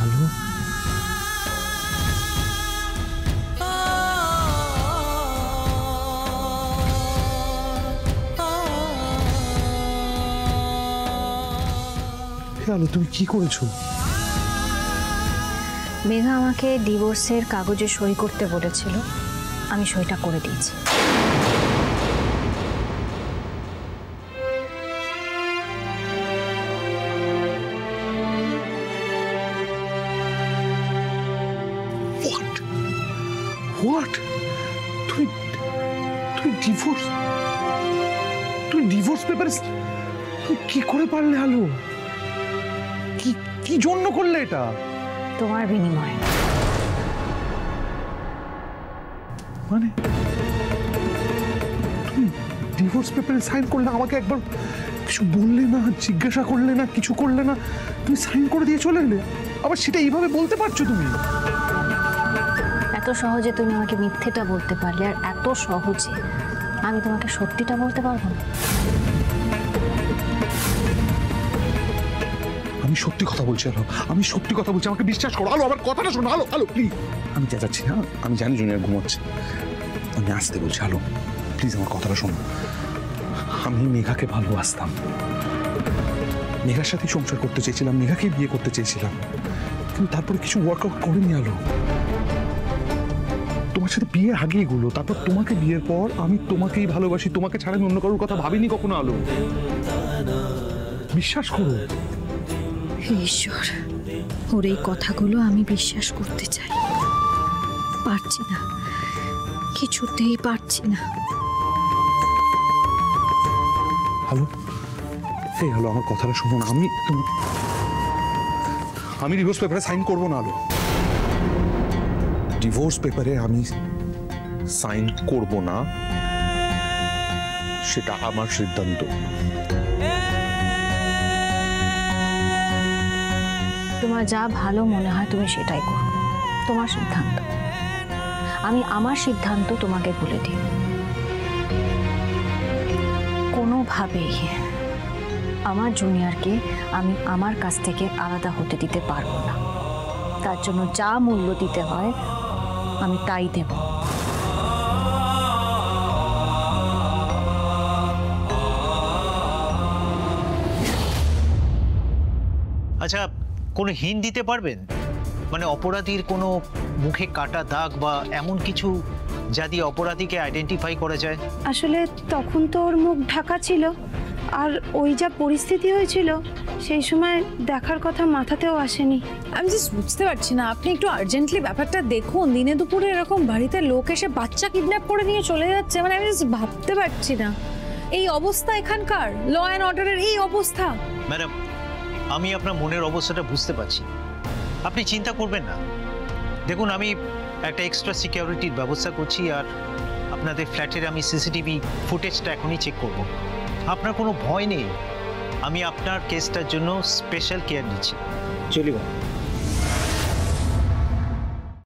আলো, আলো তুমি কি করেছো? মেঘা আমাকে ডিভোর্সের কাগজে সই করতে বলেছিল, আমি সইটা করে দিয়েছি। হোয়াট? তুমি ডিভোর্স পেপার তুমি কি করে পারলে আলো? কি জন্য করলে এটা? তোমার বিনিময়ে। মানে তুমি ডিভোর্স পেপারে সাইন করলে, আমাকে একবার কিছু বললে না, জিজ্ঞাসা করলে না, কিছু করলে না, তুমি সাইন করে দিয়ে চলে এলে? আবার সেটা এইভাবে বলতে পারছো তুমি? এত সহজে তুমি আমাকে মিথ্যেটা বলতে পারলে, আর এত সহজে আমি তোমাকে সত্যিটা বলতে পারবো না? আমি সত্যি কথা বলছি আলো, আমি সত্যি কথা বলছি, আমাকে বিশ্বাস করো আলো, আমার কথাটা শোনো আলো। আলো প্লিজ, আমি চেঁচাচ্ছি না, আমি জানি জুনিয়র ঘুমোচ্ছে, আমি আসতে বলছি আলো প্লিজ আমার কথাটা শোনো। আমি মেঘাকে ভালোবাসতাম, মেঘার সাথে সংসার করতে চেয়েছিলাম, মেঘাকে বিয়ে করতে চেয়েছিলাম, কিন্তু তারপরে কিছু ওয়ার্কআউট করেনি আলো। তোমার সাথে বিয়ে আগে এগুলো, তারপর তোমাকে বিয়ের পর আমি তোমাকেই ভালোবাসি, তোমাকে ছাড়া আমি অন্য কারোর কথা ভাবিনি কখনো আলো, বিশ্বাস করো। ঈশ্বর, ওর এই কথাগুলো আমি বিশ্বাস করতে চাই, পারছি না, কিছুতেই পারছি না। হ্যালো, এই হ্যালো, আমার কথাটা শোনো না, আমি ডিভোর্স পেপারে সাইন করবো না আলো, ডিভোর্স পেপারে আমি সাইন করব না, সেটা আমার সিদ্ধান্ত। তোমার যা ভালো মনে হয় তুমি সেটাই করো, তোমার সিদ্ধান্ত। আমি আমার সিদ্ধান্ত তোমাকে বলে দিই, কোনোভাবেই আমার জুনিয়রকে আমি আমার কাছ থেকে আলাদা হতে দিতে পারবো না। তার জন্য যা মূল্য দিতে হয় আমি তাই দেব। আচ্ছা, কোনো হিন্ট দিতে পারবেন? মানে অপরাধীর কোনো মুখে কাটা দাগ বা এমন কিছু যা দিয়ে অপরাধীকে আইডেন্টিফাই করা যায়? আসলে তখন তো ওর মুখ ঢাকা ছিল, আর ওই যা পরিস্থিতি হয়েছিল সেই সময় দেখার কথা মাথাতেও আসেনি। আমি জাস্ট বুঝতে পারছি না, আপনি একটু আর্জেন্টলি ব্যাপারটা দেখুন। দিনে দুপুরে এরকম বাড়িতে লোক এসে বাচ্চা কিডন্যাপ করে নিয়ে চলে যাচ্ছে, মানে আমি জাস্ট ভাবতে পারছি না। এই অবস্থা এখানকার ল অ্যান্ড অর্ডারের, এই অবস্থা। ম্যাডাম, আমি আপনার মনের অবস্থাটা বুঝতে পারছি, আপনি চিন্তা করবেন না। দেখুন, আমি একটা এক্সট্রা সিকিউরিটির ব্যবস্থা করছি, আর আপনাদের ফ্ল্যাটের আমি সিসিটিভি ফুটেজটা এখনই চেক করব। আপনার কোনো ভয় নেই, আমি আপনার কেসটার জন্য স্পেশাল কেয়ার নিচ্ছি। চলি।